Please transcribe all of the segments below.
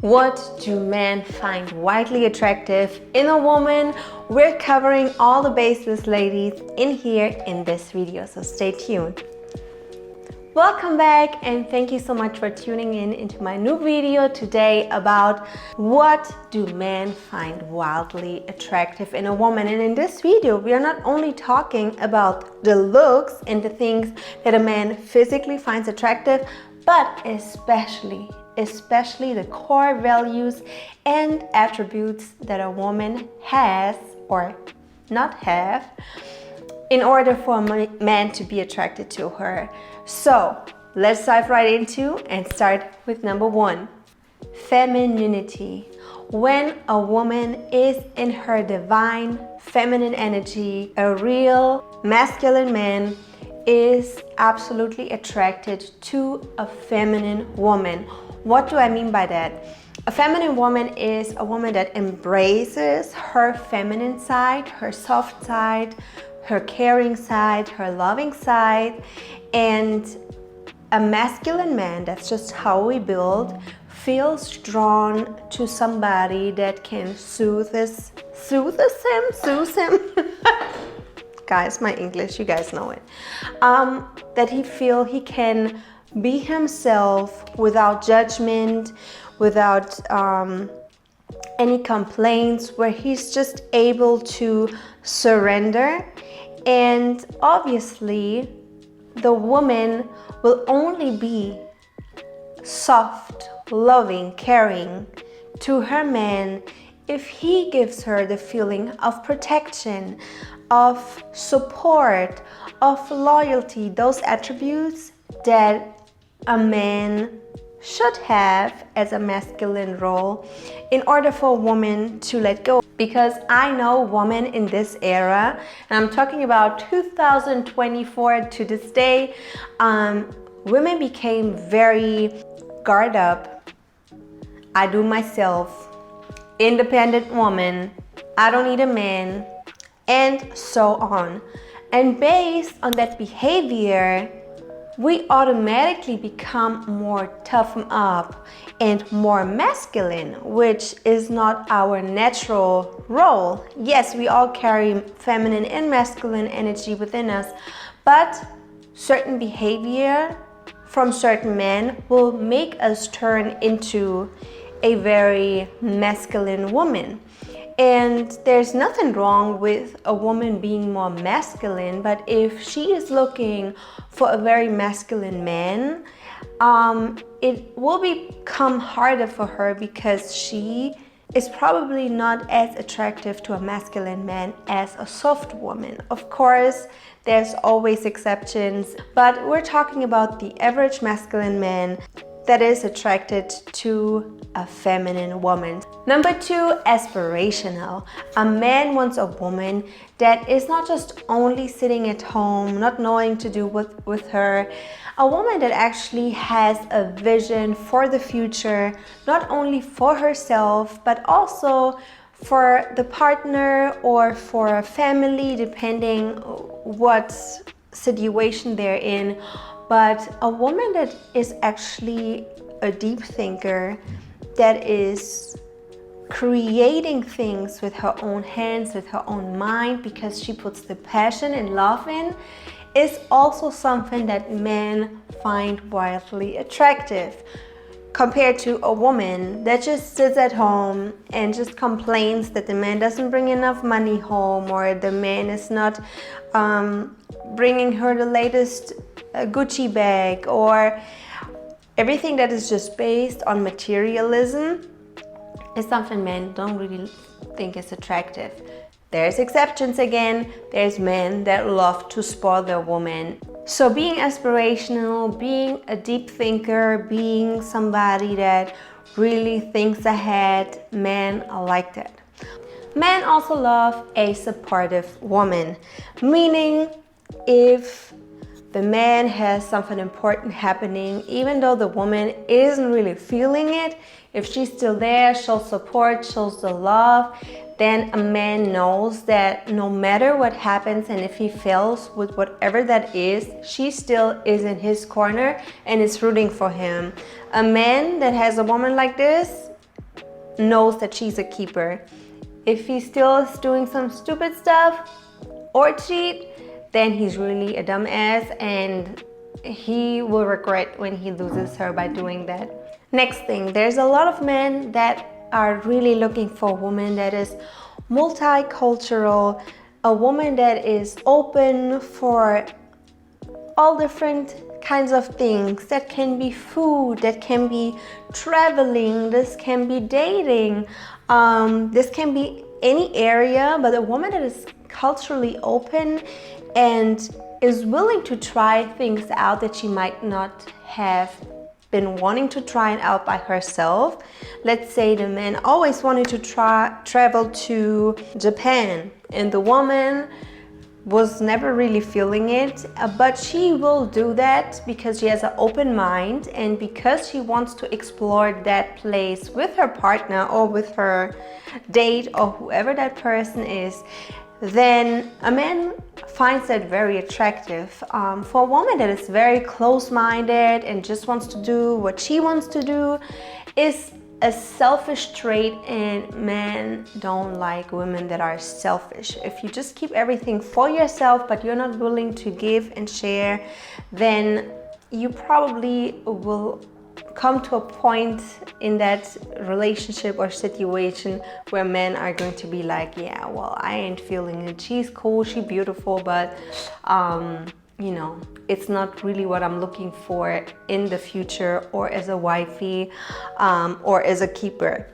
What do men find wildly attractive in a woman? We're covering all the bases, ladies, in here in this video, so stay tuned. Welcome back and thank you so much for tuning in into my new video today about what do men find wildly attractive in a woman. And in this video, we are not only talking about the looks and the things that a man physically finds attractive, but especially the core values and attributes that a woman has or not have in order for a man to be attracted to her. So let's dive right into and start with number one, femininity. When a woman is in her divine feminine energy, a real masculine man is absolutely attracted to a feminine woman. What do I mean by that? A feminine woman is a woman that embraces her feminine side, her soft side, her caring side, her loving side. And a masculine man, that's just how we build, feels drawn to somebody that can soothe him. Guys, my English, you guys know it. That he can be himself without judgment, without any complaints, where he's just able to surrender. And obviously, the woman will only be soft, loving, caring to her man if he gives her the feeling of protection, of support, of loyalty, those attributes that a man should have as a masculine role in order for a woman to let go. Because I know women in this era, and I'm talking about 2024 to this day, women became very guard up. I do myself, independent woman, I don't need a man, and so on. And based on that behavior, we automatically become more toughened up and more masculine, which is not our natural role. Yes, we all carry feminine and masculine energy within us, but certain behavior from certain men will make us turn into a very masculine woman. And there's nothing wrong with a woman being more masculine, but if she is looking for a very masculine man, it will become harder for her because she is probably not as attractive to a masculine man as a soft woman. Of course, there's always exceptions, but we're talking about the average masculine man that is attracted to a feminine woman. Number two, aspirational. A man wants a woman that is not just only sitting at home, not knowing to do with her. A woman that actually has a vision for the future, not only for herself, but also for the partner or for a family, depending what situation they're in. But a woman that is actually a deep thinker, that is creating things with her own hands, with her own mind, because she puts the passion and love in, is also something that men find wildly attractive. Compared to a woman that just sits at home and just complains that the man doesn't bring enough money home, or the man is not bringing her the latest Gucci bag, or everything that is just based on materialism is something men don't really think is attractive. There's exceptions again. There's men that love to spoil their woman. So being aspirational, being a deep thinker, being somebody that really thinks ahead, men are like that. Men also love a supportive woman, meaning if the man has something important happening, even though the woman isn't really feeling it, if she's still there, shows support, shows the love, then a man knows that no matter what happens and if he fails with whatever that is, she still is in his corner and is rooting for him. A man that has a woman like this knows that she's a keeper. If he still is doing some stupid stuff or cheat, then he's really a dumbass, and he will regret when he loses her by doing that. Next thing, there's a lot of men that are really looking for a woman that is multicultural, a woman that is open for all different kinds of things. That can be food, that can be traveling, this can be dating, this can be any area, but a woman that is culturally open and is willing to try things out that she might not have been wanting to try it out by herself. Let's say the man always wanted to travel to Japan, and the woman was never really feeling it, but she will do that because she has an open mind and because she wants to explore that place with her partner or with her date or whoever that person is. Then a man finds that very attractive. For a woman that is very close-minded and just wants to do what she wants to do is a selfish trait, and men don't like women that are selfish. If you just keep everything for yourself but you're not willing to give and share, then you probably will come to a point in that relationship or situation where men are going to be like, yeah, well, I ain't feeling it. She's cool, she's beautiful, but you know, it's not really what I'm looking for in the future, or as a wifey, or as a keeper.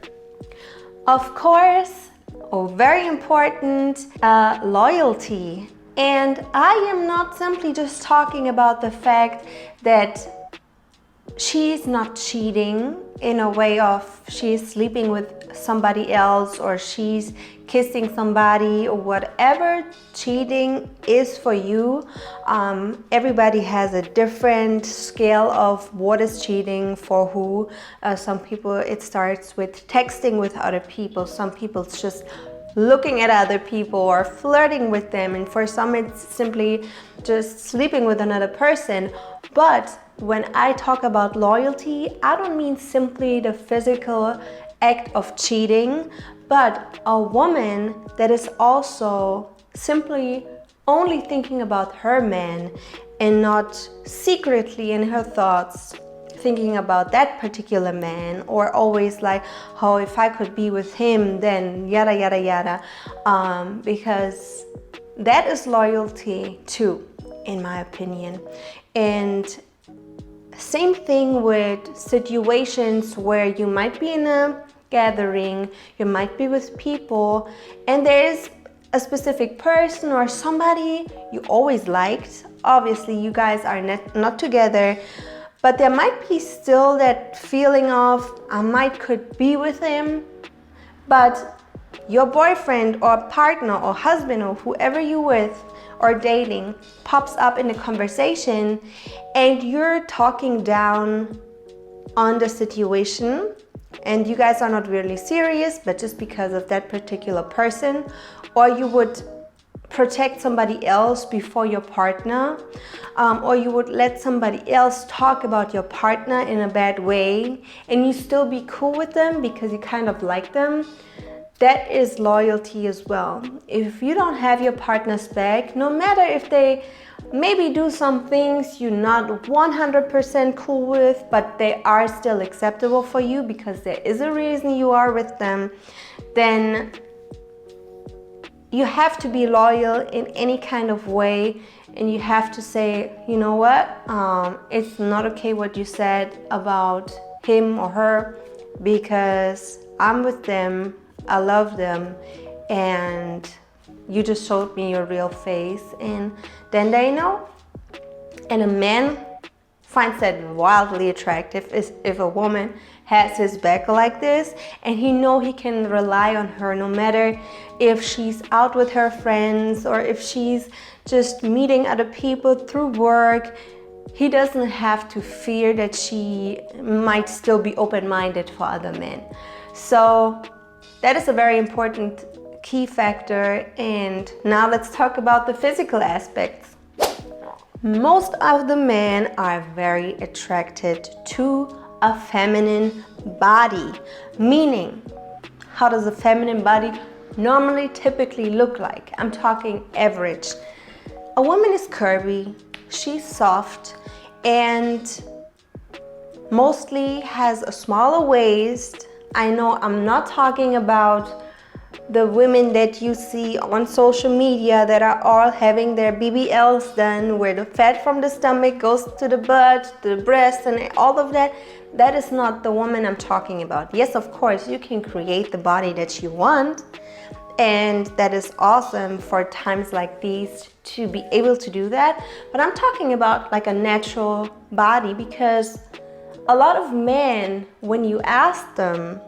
Of course, very important, loyalty. And I am not simply just talking about the fact that she's not cheating in a way of she's sleeping with somebody else or she's kissing somebody or whatever cheating is for you. Everybody has a different scale of what is cheating for who. Some people it starts with texting with other people. Some people it's just looking at other people or flirting with them, and for some it's simply just sleeping with another person. But when I talk about loyalty, I don't mean simply the physical act of cheating, but a woman that is also simply only thinking about her man and not secretly in her thoughts thinking about that particular man, or always like, oh, if I could be with him, then yada yada yada, because that is loyalty too, in my opinion. And same thing with situations where you might be in a gathering, you might be with people, and there is a specific person or somebody you always liked. Obviously, you guys are not together, but there might be still that feeling of, I might could be with him, but your boyfriend or partner or husband or whoever you're with or dating pops up in a conversation and you're talking down on the situation and you guys are not really serious, but just because of that particular person, or you would protect somebody else before your partner, or you would let somebody else talk about your partner in a bad way and you still be cool with them because you kind of like them. That is loyalty as well. If you don't have your partner's back, no matter if they maybe do some things you're not 100% cool with, but they are still acceptable for you because there is a reason you are with them, then you have to be loyal in any kind of way, and you have to say, you know what, it's not okay what you said about him or her because I'm with them, I love them, and you just showed me your real face. And then they know. And a man finds that wildly attractive if a woman has his back like this and he know he can rely on her no matter if she's out with her friends or if she's just meeting other people through work. He doesn't have to fear that she might still be open-minded for other men. So that is a very important key factor. And now let's talk about the physical aspects. Most of the men are very attracted to a feminine body, meaning how does a feminine body normally typically look like? I'm talking average. A woman is curvy, she's soft, and mostly has a smaller waist. I know I'm not talking about the women that you see on social media that are all having their BBLs done, where the fat from the stomach goes to the butt, to the breast, and all of that. That is not the woman I'm talking about. Yes, of course, you can create the body that you want, and that is awesome for times like these to be able to do that. But I'm talking about like a natural body, because a lot of men, when you ask them,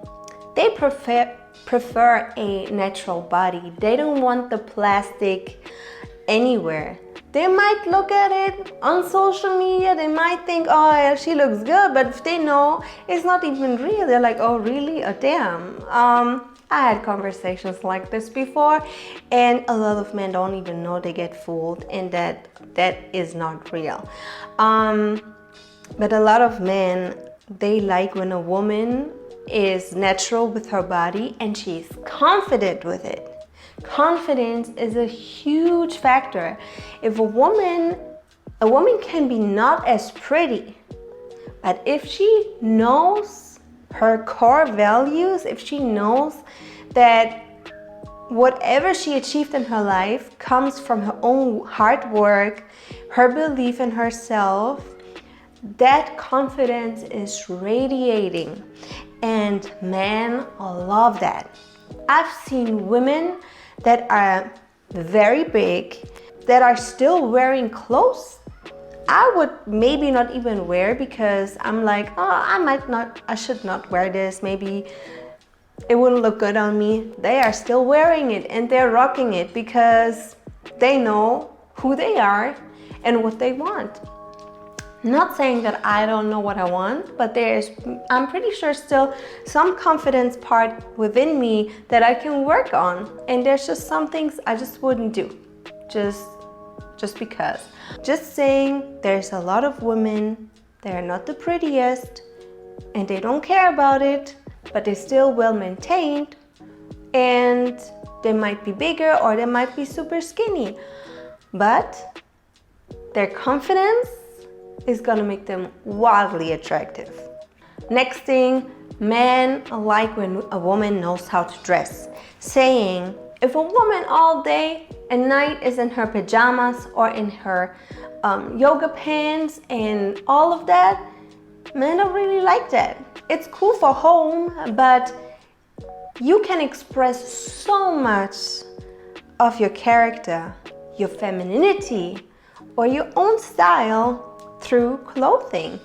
they prefer a natural body. They don't want the plastic anywhere. They might look at it on social media, they might think, oh yeah, she looks good, but if they know it's not even real, they're like, oh really? Oh damn. I had conversations like this before, and a lot of men don't even know they get fooled, and that is not real. But a lot of men, they like when a woman is natural with her body and she's confident with it. Confidence is a huge factor. If a woman can be not as pretty, but if she knows her core values, if she knows that whatever she achieved in her life comes from her own hard work, her belief in herself, that confidence is radiating, and men love that. I've seen women that are very big, that are still wearing clothes I would maybe not even wear, because I'm like, oh, I should not wear this, maybe it wouldn't look good on me. They are still wearing it and they're rocking it because they know who they are and what they want. Not saying that I don't know what I want, but I'm pretty sure still some confidence part within me that I can work on. And there's just some things I just wouldn't do, just because. Just saying, there's a lot of women, they're not the prettiest and they don't care about it, but they're still well maintained, and they might be bigger or they might be super skinny, but their confidence is gonna make them wildly attractive. Next thing, men like when a woman knows how to dress. Saying, if a woman all day and night is in her pajamas or in her yoga pants and all of that, men don't really like that. It's cool for home, but you can express so much of your character, your femininity, or your own style through clothing.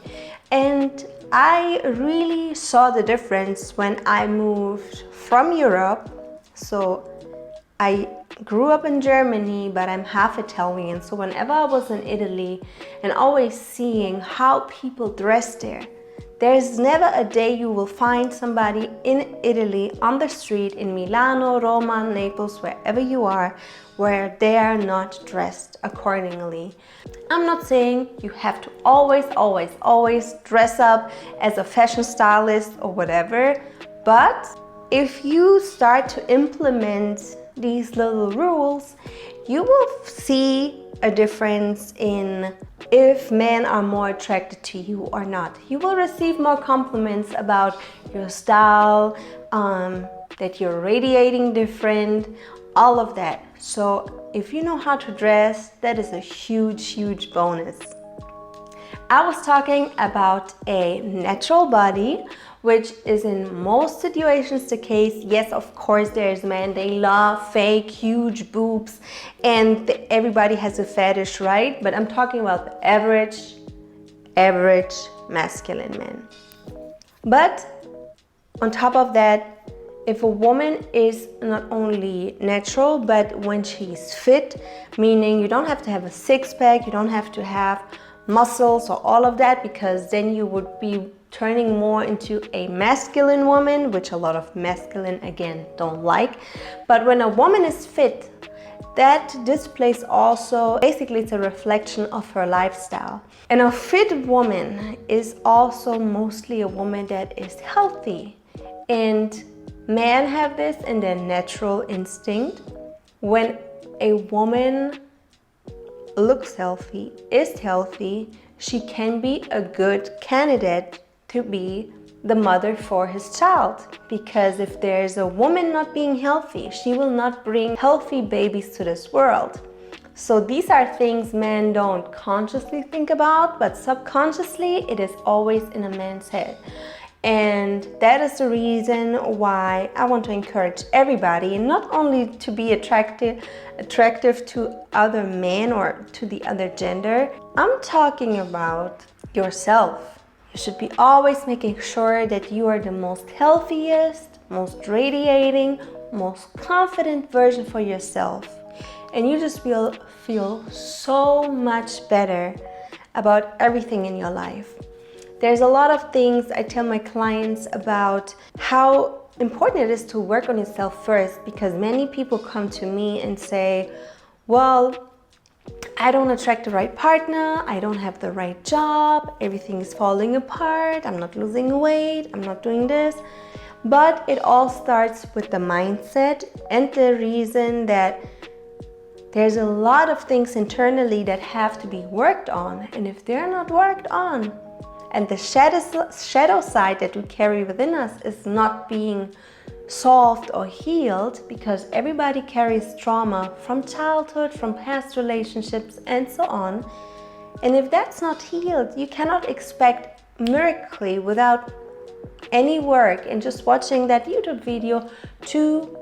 And I really saw the difference when I moved from Europe. So I grew up in Germany, but I'm half Italian. So whenever I was in Italy and always seeing how people dress there's never a day you will find somebody in Italy on the street, in Milano, Roma, Naples, wherever you are, where they are not dressed accordingly. I'm not saying you have to always dress up as a fashion stylist or whatever, but if you start to implement these little rules, you will see a difference in if men are more attracted to you or not. You will receive more compliments about your style, that you're radiating different, all of that. So if you know how to dress, that is a huge bonus. I was talking about a natural body, which is in most situations the case. Yes, of course, there's men, they love fake huge boobs and everybody has a fetish, right? But I'm talking about the average masculine men. But on top of that, if a woman is not only natural, but when she's fit, meaning you don't have to have a six-pack, you don't have to have muscles or all of that, because then you would be turning more into a masculine woman, which a lot of masculine again don't like. But when a woman is fit, that displays also, basically it's a reflection of her lifestyle. And a fit woman is also mostly a woman that is healthy and Men have this in their natural instinct. When a woman looks healthy, is healthy, she can be a good candidate to be the mother for his child. Because if there's a woman not being healthy, she will not bring healthy babies to this world. So these are things men don't consciously think about, but subconsciously it is always in a man's head. And that is the reason why I want to encourage everybody not only to be attractive to other men or to the other gender. I'm talking about yourself. You should be always making sure that you are the most healthiest, most radiating, most confident version for yourself. And you just will feel so much better about everything in your life. There's a lot of things I tell my clients about how important it is to work on yourself first, because many people come to me and say, well, I don't attract the right partner, I don't have the right job, everything is falling apart, I'm not losing weight, I'm not doing this. But it all starts with the mindset and the reason that there's a lot of things internally that have to be worked on. And if they're not worked on, and the shadow side that we carry within us is not being solved or healed, because everybody carries trauma from childhood, from past relationships, and so on. And if that's not healed, you cannot expect miraculously without any work and just watching that YouTube video to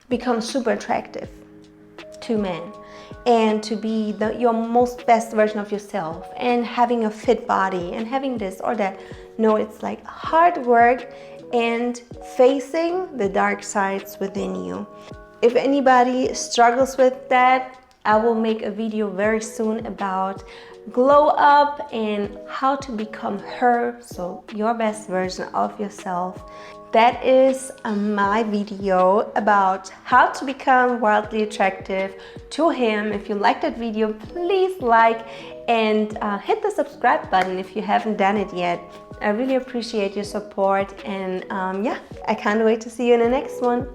become super attractive to men and to be your most best version of yourself and having a fit body and having this or that. No, it's like hard work and facing the dark sides within you. If anybody struggles with that, I will make a video very soon about glow up and how to become her, so your best version of yourself. That is my video about how to become wildly attractive to him. If you liked that video, please like and hit the subscribe button if you haven't done it yet. I really appreciate your support, and yeah, I can't wait to see you in the next one.